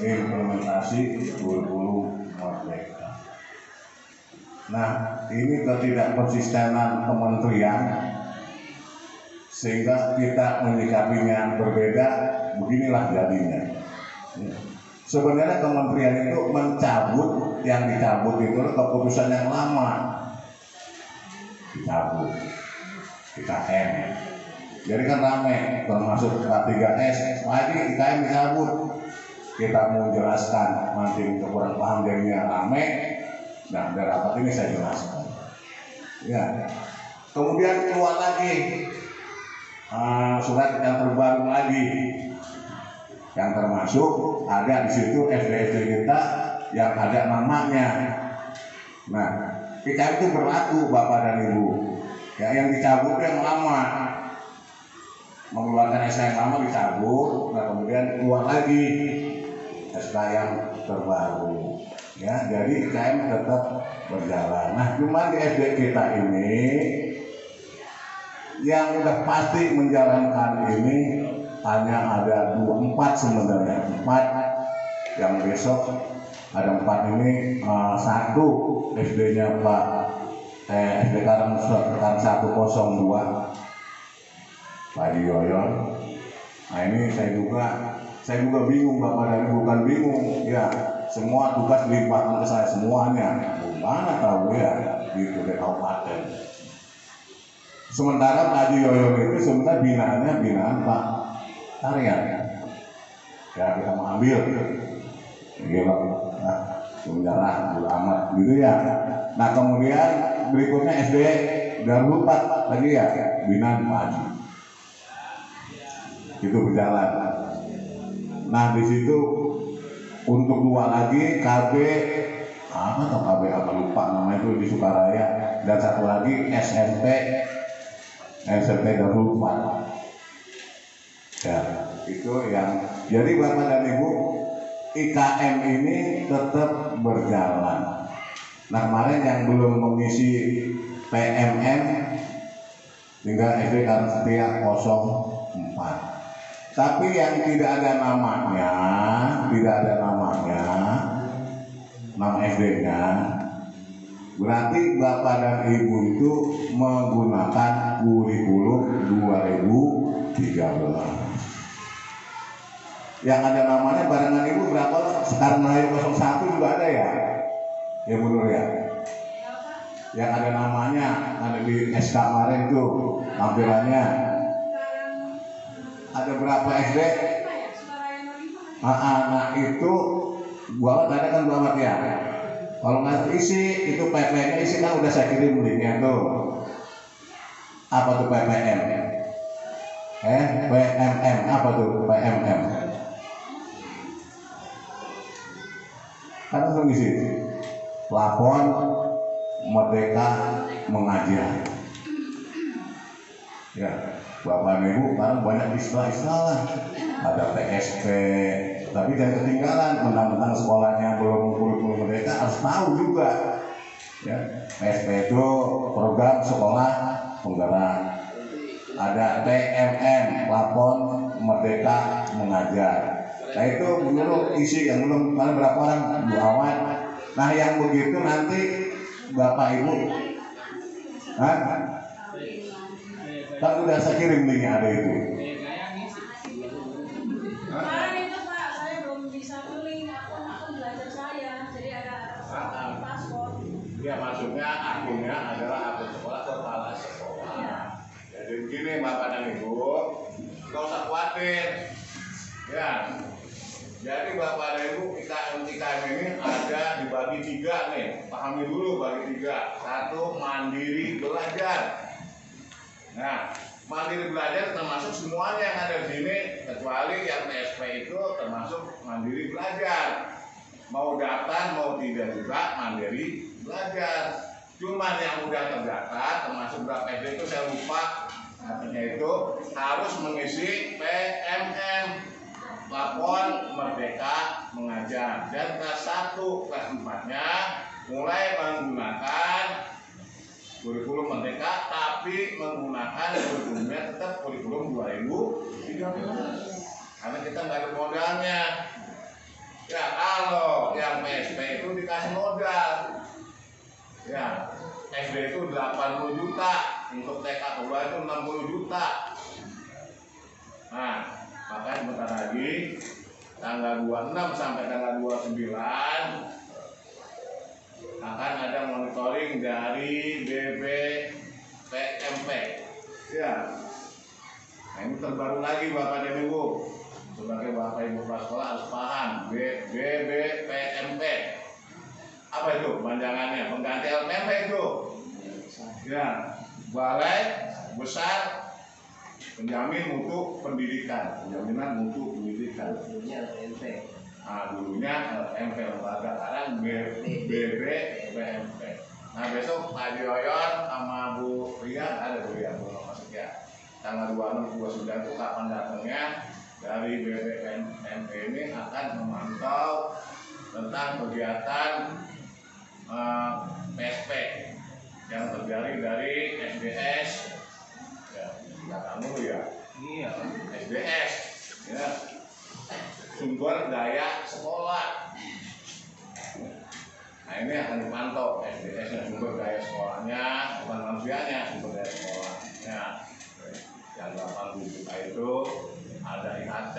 implementasi kurikulum merdeka. Nah, ini ketidakkonsistenan kementerian sehingga kita menyikapinya berbeda, beginilah jadinya. Sebenarnya kementerian itu mencabut, yang dicabut itu keputusan yang lama, dicabut IKM. Jadi kan rame, termasuk K3S, lagi IKM dicabut. Kita mau jelaskan, nanti kurang paham jadinya rame. Nah, dari rapat ini saya jelaskan. Ya. Kemudian keluar lagi surat yang terbaru lagi, yang termasuk ada di situ SD kita yang ada namanya. Nah, IKM itu berlaku Bapak dan Ibu. Ya, yang dicabut yang lama, mengeluarkan SK yang lama dicabut, nah kemudian keluar lagi SK yang terbaru. Ya, jadi IKM tetap berjalan. Nah, cuma di SD kita ini yang udah pasti menjalankan ini hanya ada 4 sebenarnya, 4 yang besok ada 4 ini. 1 SD-nya Pak SD Karang 102 Pak Yoyon. Nah, ini saya juga bingung Bapak dan Ibu, bukan bingung ya, semua tugas dilimpahkan ke saya semuanya, gimana tahu ya gitu di kabupaten. Sementara Pak Yoyon itu sebenarnya binaan Pak Tarian ya, kita mengambil gila, nah menyerah amat gitu ya. Nah, kemudian berikutnya SD Darul 4 lagi ya, binaan Pak Haji itu berjalan. Nah, di situ untuk 2 lagi KB apa lupa namanya itu di Sukaraya, dan 1 lagi SMP Darul 4. Ya, itu yang jadi Bapak dan Ibu, IKM ini tetap berjalan. Nah, kemarin yang belum mengisi PMM tinggal SD Karang Setia 04. Tapi yang tidak ada namanya, nama SD-nya, berarti Bapak dan Ibu itu menggunakan kurikulum 2013. Yang ada namanya barengan Ibu berapa? Sekarang Melayu 01 juga ada ya? Ya benar ya. Yang ada namanya ada di SK kemarin tuh tampilannya. Ada berapa SD? Nah, itu gua tadi kan gua ya. Kalau nggak isi itu PP-nya isi kan udah saya kirim linknya tuh. Apa tuh PPM? PMM apa tuh PMM? Kan belum isi. Plafon Merdeka Mengajar. Ya. Bapak Ibu sekarang banyak istilah-istilah lah. Ada PSP, tapi jangan ketinggalan, mentang-mentang sekolahnya belum kurikulum merdeka harus tahu juga. Ya, PSP itu program sekolah penggerak. Ada PMN, Plafon Merdeka Mengajar. Nah, itu dulu isi yang belum, paling berapa orang? 2 awal. Nah, yang begitu nanti Bapak Ibu, kan udah saya kirim linknya ada itu. Kemarin itu Pak, saya belum bisa pilih akun belajar saya, jadi ada paspor. Ya, maksudnya akunnya adalah akun sekolah kepala sekolah. Ya. Jadi begini Bapak dan Ibu, nggak usah khawatir. Ya, jadi Bapak dan Ibu IKM ini ada dibagi 3 nih. Pahami dulu bagi 3. 1 mandiri belajar. Nah, mandiri belajar termasuk semuanya yang ada di sini, kecuali yang PSP itu termasuk mandiri belajar. Mau daftar mau tidak juga mandiri belajar. Cuman yang udah terdaftar termasuk berapa SD itu saya lupa, artinya itu harus mengisi PMM, Plafon Merdeka Mengajar, dan kelas 1 kelas 4-nya mulai menggunakan kurikulum merdeka, tapi menggunakan kurikulumnya tetap kurikulum 2013 karena kita nggak ada modalnya. Ya, Ya, SD itu 80 juta, untuk TK ke bawah itu 60 juta. Nah, makanya sebentar lagi tanggal 26 sampai tanggal 29 akan ada monitoring dari BBPMP. Ya. Nah, ini terbaru lagi Bapak dan Ibu. Sebagai Bapak Ibu kepala sekolah harus paham BBPMP. Apa itu panjangannya? Pengganti LPMP itu. Ya, Balai Besar Penjamin Mutu Pendidikan, Penjaminan Mutu Pendidikan. Dulunya LPMP. Nah, dulunya LPMP, lembaga, sekarang BBPMP. Nah, besok Pak Yoyon sama Bu Ria, ada Bu Ria, Bu masuk ya. Tanggal 26 29 itu kapan datangnya dari BBPMP ini akan memantau tentang kegiatan PSP yang terjadi dari SDS ya, kamu ya, Iya. SDS ya, sumber daya sekolah. Nah, ini akan dipantau SDS-nya, sumber daya sekolahnya, bukan manusianya, sumber daya sekolahnya. Yang 80 juta itu ada IKT.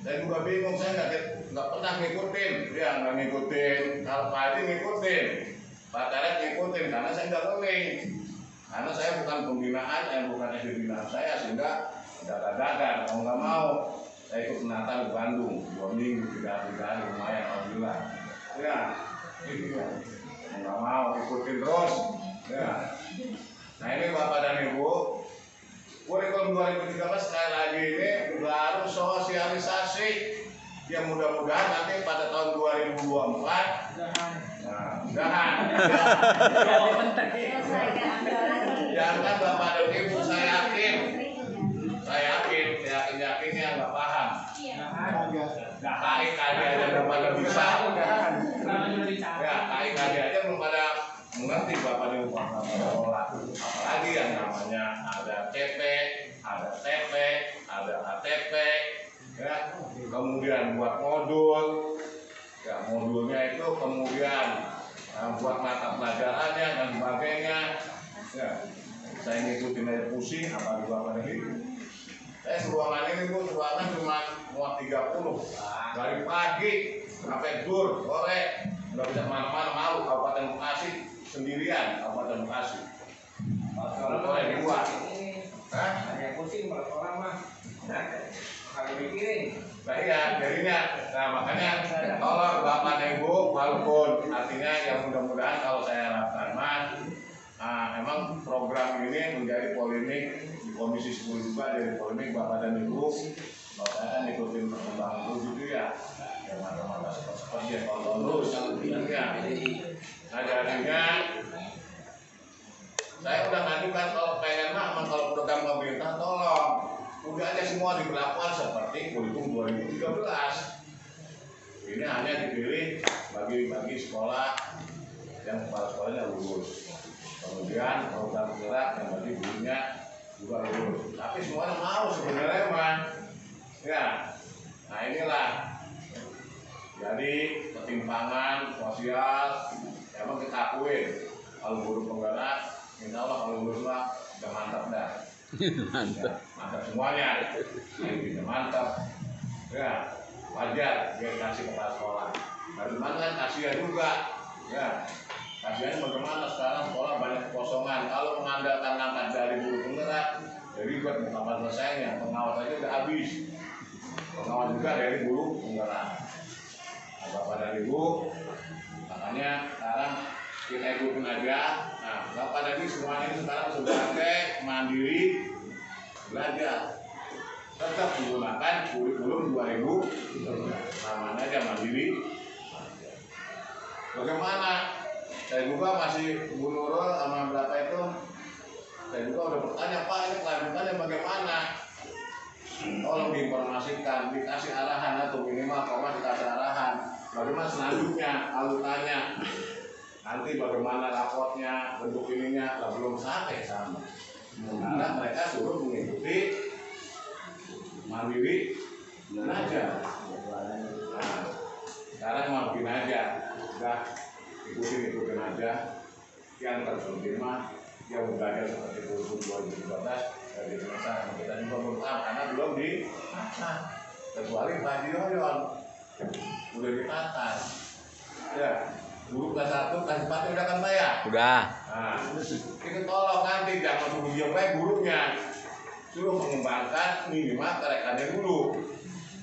Saya juga bingung, saya nggak pernah ngikutin, ya nggak ngikutin. Kalau Pak Haji ngikutin, Pak Karet ngikutin, karena saya nggak ngeling. Karena saya bukan pembinaan, bukan SD binaan saya, sehingga dadah-dadah, mau nggak mau. Saya ikut Natal di Bandung, 2 minggu, 3 hari, lumayan, alhamdulillah. Ya, iya. Nggak mau ikutin terus. Ya. Nah, ini Bapak dan Ibu, kurikulum 2013 sekali lagi ini baru sosialisasi yang mudah-mudahan nanti pada tahun 2024 mudahan jangan Bapak dan Ibu, saya yakinnya nggak paham. KIKD aja belum pada bisa. Ya, KIKD aja belum pada mengerti Bapak dan Ibu apalagi yang namanya ada TP, ada TP, ada KTP, ya, kemudian buat modul, ya modulnya itu kemudian buat mata pelajarannya dan sebagainya. Ya, saya ngikutin aja pusing, apa Bapak dan Ibu. Saya ruangan ini ruangan cuma muat 30 dari pagi sampai dur sore, nggak bisa kemana-mana, malu Kabupaten Bekasi sendirian, Kabupaten Bekasi. Sore dua. Hah? Ada pusing kalau orang mah. Kalau mikirin. Nah, iya, jadinya. Nah, makanya tolong Bapak dan Ibu, walaupun artinya yang mudah-mudahan kalau saya harapkan emang program ini menjadi polemik di Komisi 10 juga, jadi polemik Bapak dan Ibu. Kalau saya kan ikutin perkembangan terus gitu ya, yang mata-mata seperti ya, kalau terus ya. Nah, jadinya saya udah ngajukan kalau pengen kalau program pemerintah tolong udah aja semua diberlakukan seperti kurikulum 2013. Ini hanya dipilih bagi sekolah yang kepala sekolahnya lulus. Kemudian program gerak yang bagi gurunya juga lulus. Tapi semuanya mau sebenarnya mah. Ya. Nah, inilah. Jadi ketimpangan sosial emang kita akuin. Kalau guru penggerak, insya Allah kalau lulus lah udah mantap dah. Mantap. Ya, mantap semuanya. Ini mantap. Ya, wajar dia kasih kepala sekolah. Dari mana kan kasihan juga. Ya. Kasihan bagaimana sekarang sekolah banyak kekosongan. Kalau mengandalkan angkat dari guru penggerak, jadi buat kapan selesainya, pengawas aja udah habis. Pengawas juga dari guru penggerak. Nah, Bapak dan Ibu, makanya sekarang kita ikutin aja. Nah, Bapak dan Ibu semuanya ini sekarang sudah mandiri belajar. Tetap menggunakan kurikulum 2000, namanya aja mandiri. Bagaimana? Saya juga masih Bu Nurul sama berapa itu, saya juga udah bertanya, Pak ini kelanjutannya bagaimana? Tolong diinformasikan, dikasih arahan atau minimal dikasih arahan. Bagaimana selanjutnya, alutannya, nanti bagaimana raportnya, bentuk ininya, belum sampai sama. Karena mereka suruh mengikuti mandiri belajar. Nah, sekarang mau bikin aja, udah ikutin aja. yang terpenting mah yang belajar seperti kurikulum 2013 dari masa kita juga belum paham karena belum ditata, kecuali Pak Dioyon udah ditata ya. Guru kelas 1 kelas 4 udah kan bayar Udah. nah itu tolong nanti jangan suruh diam baik gurunya, suruh mengembangkan minimal kerekannya dulu.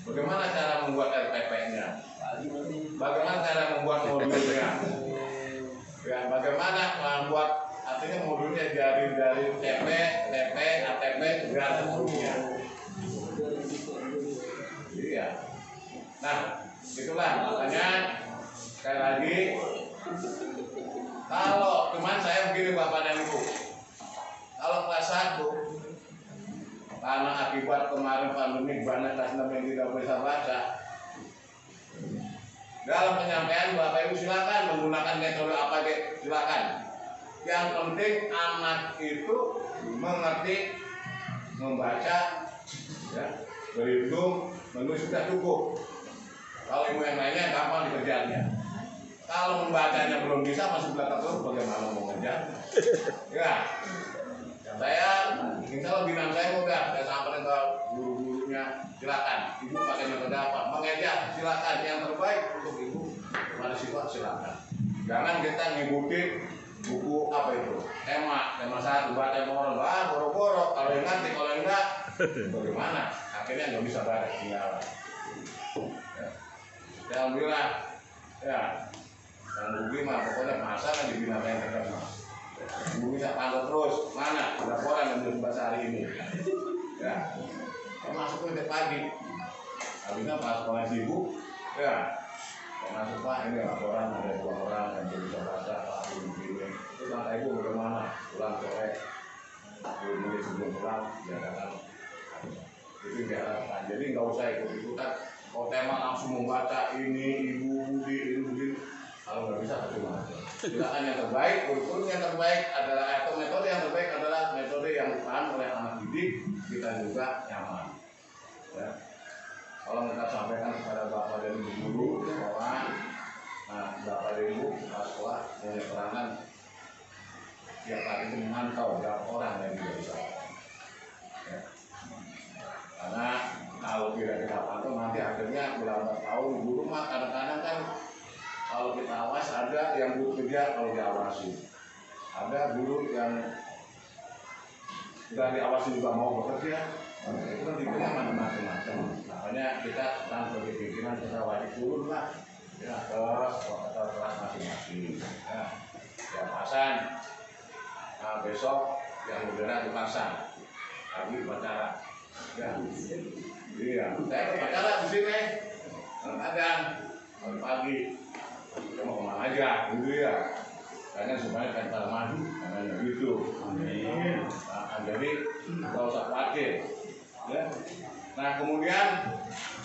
Bagaimana cara membuat RPP-nya, bagaimana cara membuat modulnya ya, bagaimana membuat artinya modulnya dari TP, ATP, dan seterusnya. Iya. Nah, itulah makanya sekali lagi kalau cuman saya begini Bapak dan Ibu, kalau kelas 1 karena akibat kemarin pandemi banyak kelas 6 yang tidak bisa baca, dalam penyampaian Bapak Ibu silakan menggunakan metode apa aja silakan. Yang penting anak itu mengerti membaca, ya, berhitung, menulis sudah cukup. Kalau ilmu yang lainnya gampang dikerjaannya. Kalau membacanya belum bisa masih belakang terus bagaimana mau ngejar? Ya, saya insya Allah bilang saya mudah. Saya sampai ke guru-gurunya silakan. Ibu pakai metode apa? Mengejar silakan. Yang terbaik untuk ibu pada siswa silakan. Jangan kita ngikutin buku apa itu? Tema 1 baca orang boro-boro. Kalau yang ngerti, kalau yang enggak, bagaimana? Akhirnya nggak bisa baca tinggal. Ya, alhamdulillah. Ya, dan rugi mah pokoknya masa kan dibina yang terkenal. Ibu bisa pantau terus mana laporan yang belum bahasa hari ini. Ya, masuk ke pagi. Habisnya pas sekolah sibuk, ya. Masuk Pak ini laporan ada 2 orang yang belum bisa baca Pak begini. Itu kata ibu bagaimana? Pulang sore, 10 menit sebelum pulang diadakan. Itu diharapkan. Jadi nggak usah ikut-ikutan. Kalau tema langsung membaca ini ibu Budi ini begini. Kalau nggak bisa percuma. Silakan yang terbaik, kurikulum yang terbaik adalah atau metode yang terbaik adalah metode yang dipahami oleh anak didik kita juga nyaman. Ya. Kalau kita sampaikan kepada bapak dan ibu guru di sekolah, nah bapak dan ibu di sekolah punya peranan tiap hari itu memantau berapa orang yang tidak bisa. Ya. Karena kalau tidak kita pantau nanti akhirnya berlambat tahun guru mah kadang-kadang kan kalau kita awas ada yang guru kerja kalau diawasi, ada guru yang tidak diawasi juga mau bekerja, itu kan tipenya macam-macam. Makanya kita kan sebagai pimpinan kita wajib turun lah, ya ke kelas masing-masing. Ya pasan, nah, besok yang udara dipasang, lagi upacara. Ya, iya, saya upacara di sini, kadang pagi. Kita mau kemana aja, gitu ya. Karena supaya kita maju, karena gitu. Amin. Nah, jadi nggak usah khawatir. Ya. Nah kemudian,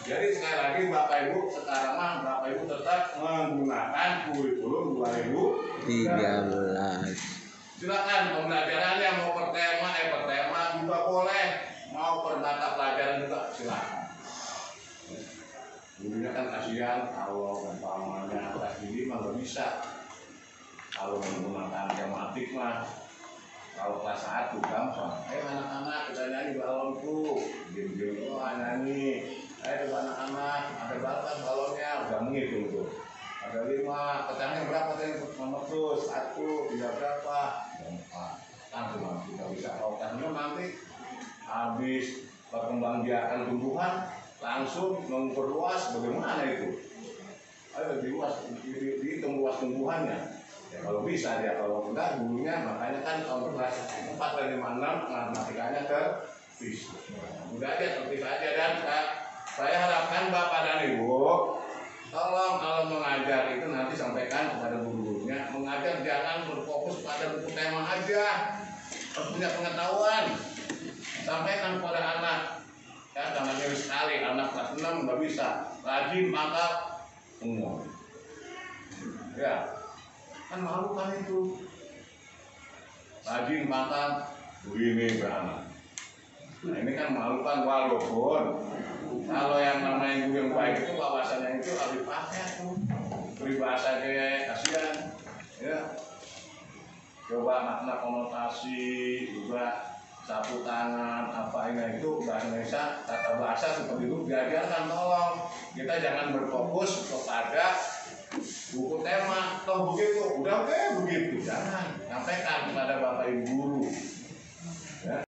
jadi sekali lagi Bapak Ibu sekarang mah Bapak Ibu tetap menggunakan kurikulum 2013. Silakan pembelajarannya mau per tema juga boleh, mau per mata pelajaran juga silakan. Gurunya kan kasihan kalau umpamanya kelas ini mah nggak bisa. Kalau menggunakan tematik mah, kalau kelas 1 gampang. Anak-anak kita nyanyi balonku, gini-gini, oh nyanyi. Ayo anak-anak, ada berapa balonnya? Udah menghitung tuh. Ada 5, pecahnya berapa tadi? Nomor terus 1, 3 berapa? 4. Langsung kita bisa tahu karena nanti habis perkembangbiakan tumbuhan langsung memperluas bagaimana itu? Ayo diluas, dihitung luas tumbuhannya. Ya kalau bisa dia, kalau enggak gurunya makanya kan kalau kelas 4 dan 5, 6 matematikanya terpisah. Udah aja terpisah aja dan saya harapkan Bapak dan Ibu tolong kalau mengajar itu nanti sampaikan kepada guru-gurunya, mengajar jangan berfokus pada buku tema aja, harus punya pengetahuan. Sampaikan kepada anak. Ya, jangan nyeri sekali, anak kelas 6 nggak bisa, rajin maka semua. Ya, kan malu kan itu. Rajin maka begini beranak. Nah ini kan malu kan walaupun kalau yang namanya guru yang baik itu wawasannya itu harus dipakai tuh. Beri bahasa kayak kasihan. Ya. coba makna konotasi juga sapu tangan apa ini itu bahasa Indonesia tata bahasa seperti itu diajarkan. Tolong kita jangan berfokus kepada buku tema toh begitu udah oke begitu, jangan sampaikan kepada bapak ibu guru